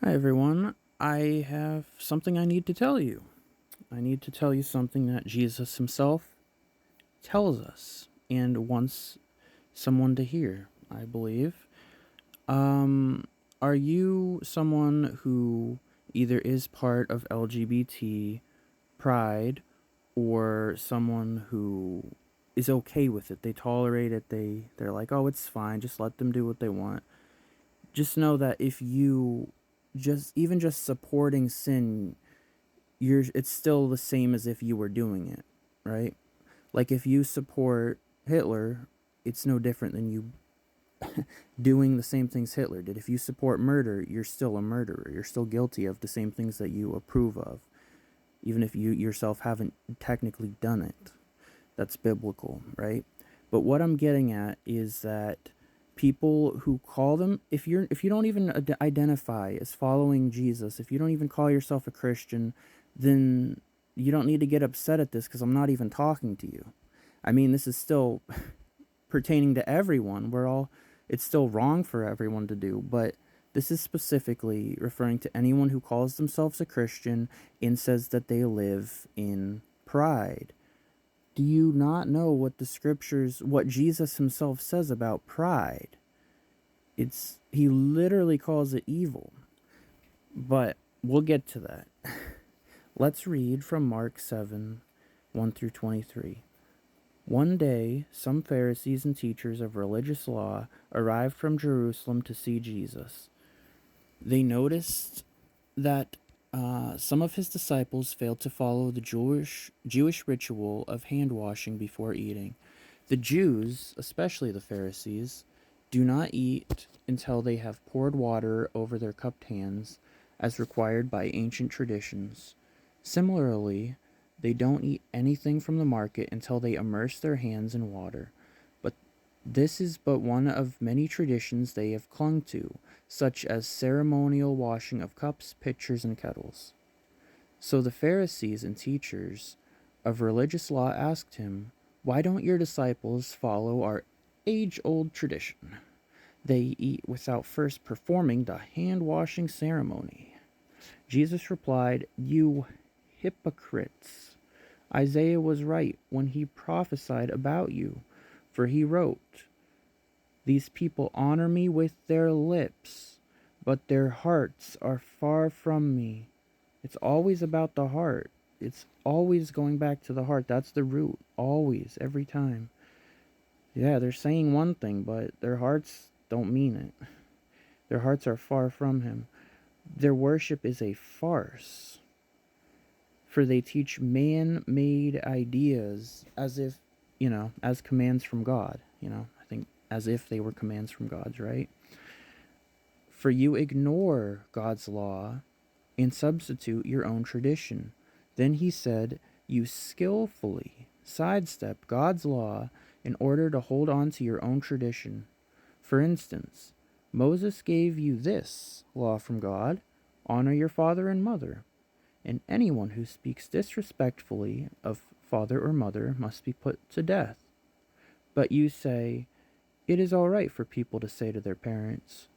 Hi, everyone. I have something I need to tell you. I need to tell you something that Jesus himself tells us and wants someone to hear, I believe. Are you someone who either is part of LGBT pride or someone who is okay with it? They tolerate it. They're like, "Oh, it's fine. Just let them do what they want." Just know that if you just supporting sin, it's still the same as if you were doing it, right? Like if you support Hitler, it's no different than you doing the same things Hitler did. If you support murder, you're still a murderer. You're still guilty of the same things that you approve of, even if you yourself haven't technically done it. That's biblical, right? But what I'm getting at is that people who call them, if you don't even identify as following Jesus, if you don't even call yourself a Christian, then you don't need to get upset at this because I'm not even talking to you. I mean, this is still pertaining to everyone. It's still wrong for everyone to do, but this is specifically referring to anyone who calls themselves a Christian and says that they live in pride. Do you not know what Jesus himself says about pride? He literally calls it evil. But we'll get to that. Let's read from Mark 7, 1 through 23. One day, some Pharisees and teachers of religious law arrived from Jerusalem to see Jesus. They noticed that some of his disciples failed to follow the Jewish ritual of hand washing before eating. The Jews, especially the Pharisees, do not eat until they have poured water over their cupped hands, as required by ancient traditions. Similarly, they don't eat anything from the market until they immerse their hands in water. But this is but one of many traditions they have clung to, such as ceremonial washing of cups, pitchers, and kettles. So the Pharisees and teachers of religious law asked him, "Why don't your disciples follow our age-old tradition? They eat without first performing the hand-washing ceremony." Jesus replied, "You hypocrites! Isaiah was right when he prophesied about you, for he wrote, 'These people honor me with their lips, but their hearts are far from me.'" It's always about the heart. It's always going back to the heart. That's the root. Always, every time. Yeah, they're saying one thing, but their hearts don't mean it. Their hearts are far from him. Their worship is a farce, for they teach man-made ideas as if, as commands from God. I think as if they were commands from God, right? For you ignore God's law and substitute your own tradition. Then he said, "You skillfully sidestep God's law in order to hold on to your own tradition. For instance, Moses gave you this law from God: honor your father and mother, and anyone who speaks disrespectfully of father or mother must be put to death. But you say, it is all right for people to say to their parents,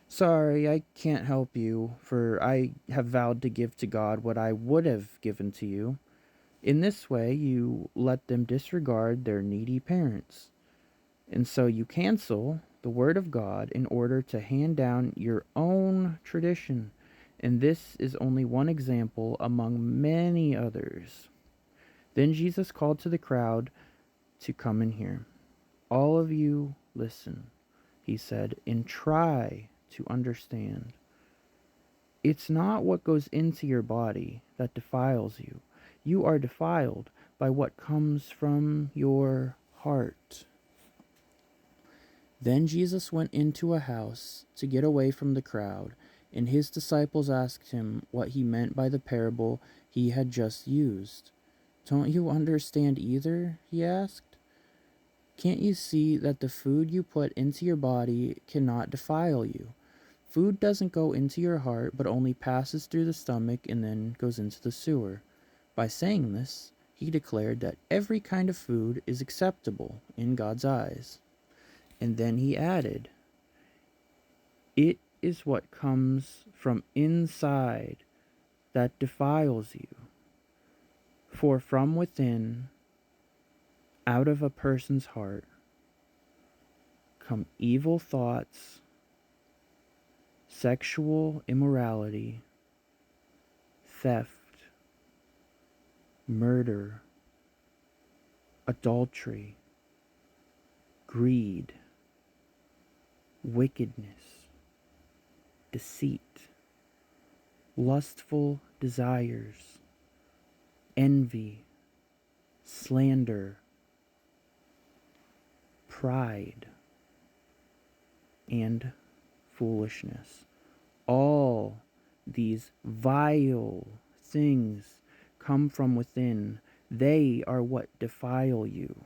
'Sorry, I can't help you, for I have vowed to give to God what I would have given to you.' In this way, you let them disregard their needy parents. And so you cancel the word of God in order to hand down your own tradition. And this is only one example among many others." Then Jesus called to the crowd to come and hear. "All of you listen," he said, "and try to understand. It's not what goes into your body that defiles you. You are defiled by what comes from your heart." Then Jesus went into a house to get away from the crowd, and his disciples asked him what he meant by the parable he had just used. "Don't you understand either?" he asked. "Can't you see that the food you put into your body cannot defile you? Food doesn't go into your heart, but only passes through the stomach and then goes into the sewer." By saying this, he declared that every kind of food is acceptable in God's eyes. And then he added, "It is what comes from inside that defiles you. For from within, out of a person's heart, come evil thoughts, sexual immorality, theft, murder, adultery, greed, wickedness, deceit, lustful desires, envy, slander, pride, and foolishness. All these vile things come from within. They are what defile you.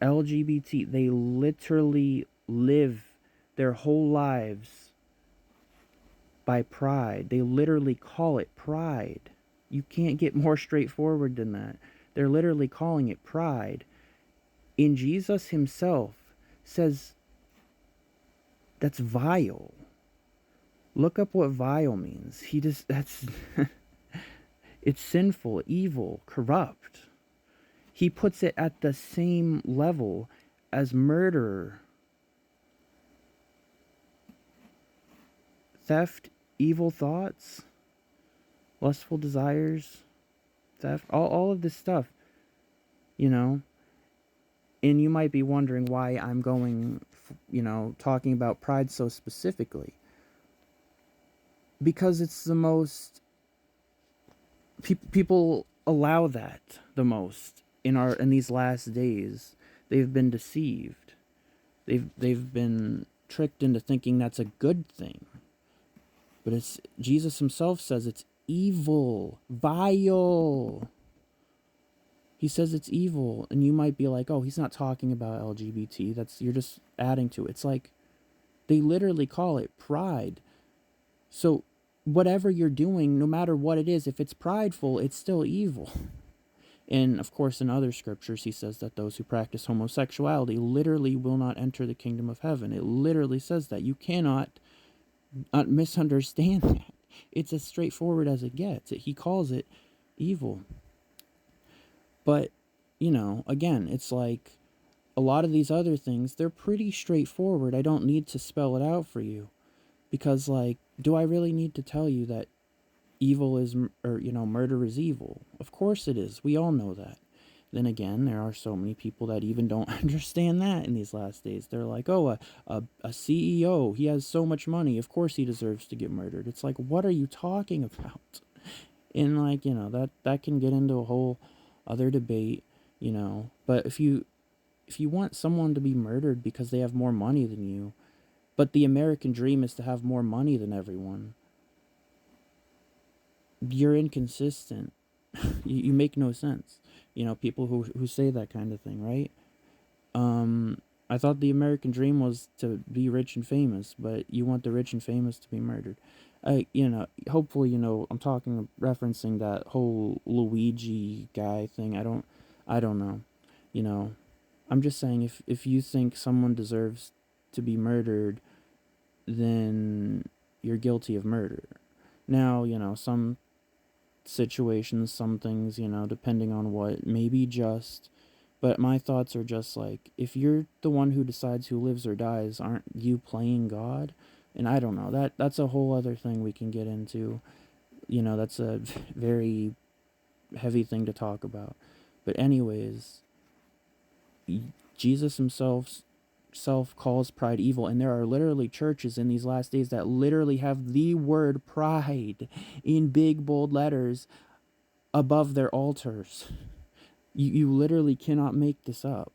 LGBT, they literally live their whole lives by pride. They literally call it pride. You can't get more straightforward than that. They're literally calling it pride. And Jesus himself says that's vile. Look up what vile means. That's it's sinful, evil, corrupt. He puts it at the same level as murder, theft, evil thoughts, lustful desires, theft, all of this stuff, you know. And you might be wondering why I'm going, talking about pride so specifically. Because it's the most, people allow that the most in these last days. They've been deceived. They've been tricked into thinking that's a good thing. But it's Jesus himself says it's evil, vile. He says it's evil, and you might be like, "Oh, he's not talking about LGBT. You're just adding to it." It's like they literally call it pride. So whatever you're doing, no matter what it is, if it's prideful, it's still evil. And of course, in other scriptures, he says that those who practice homosexuality literally will not enter the kingdom of heaven. It literally says that. You cannot misunderstand that. It's as straightforward as it gets. He calls it evil. But, again, it's like a lot of these other things, they're pretty straightforward. I don't need to spell it out for you. Because, do I really need to tell you that evil is, murder is evil? Of course it is. We all know that. Then again, there are so many people that even don't understand that in these last days. They're like, oh, a CEO, he has so much money, of course he deserves to get murdered. It's like, what are you talking about? And that can get into a whole other debate, But if you want someone to be murdered because they have more money than you, but the American dream is to have more money than everyone, you're inconsistent. you make no sense. People who say that kind of thing, right? I thought the American dream was to be rich and famous, but you want the rich and famous to be murdered. Hopefully, I'm referencing that whole Luigi guy thing. I don't know. I'm just saying if you think someone deserves to be murdered, then you're guilty of murder. Now, some situations, some things, depending on what, maybe just, but my thoughts are just like, if you're the one who decides who lives or dies, aren't you playing God? And I don't know, that's a whole other thing we can get into. That's a very heavy thing to talk about. But anyways, Jesus himself calls pride evil, and there are literally churches in these last days that literally have the word pride in big bold letters above their altars. You literally cannot make this up.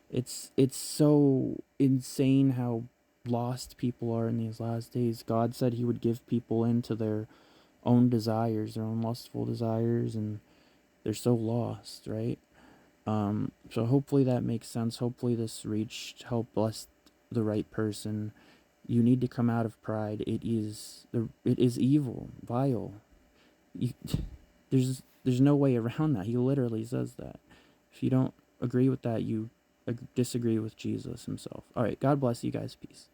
It's so insane how lost people are in these last days. God said he would give people into their own desires, their own lustful desires, and they're so lost, right? So hopefully that makes sense. Hopefully this helped bless the right person. You need to come out of pride. It is evil, vile. There's no way around that. He literally says that. If you don't agree with that, you disagree with Jesus himself. All right, God bless you guys. Peace.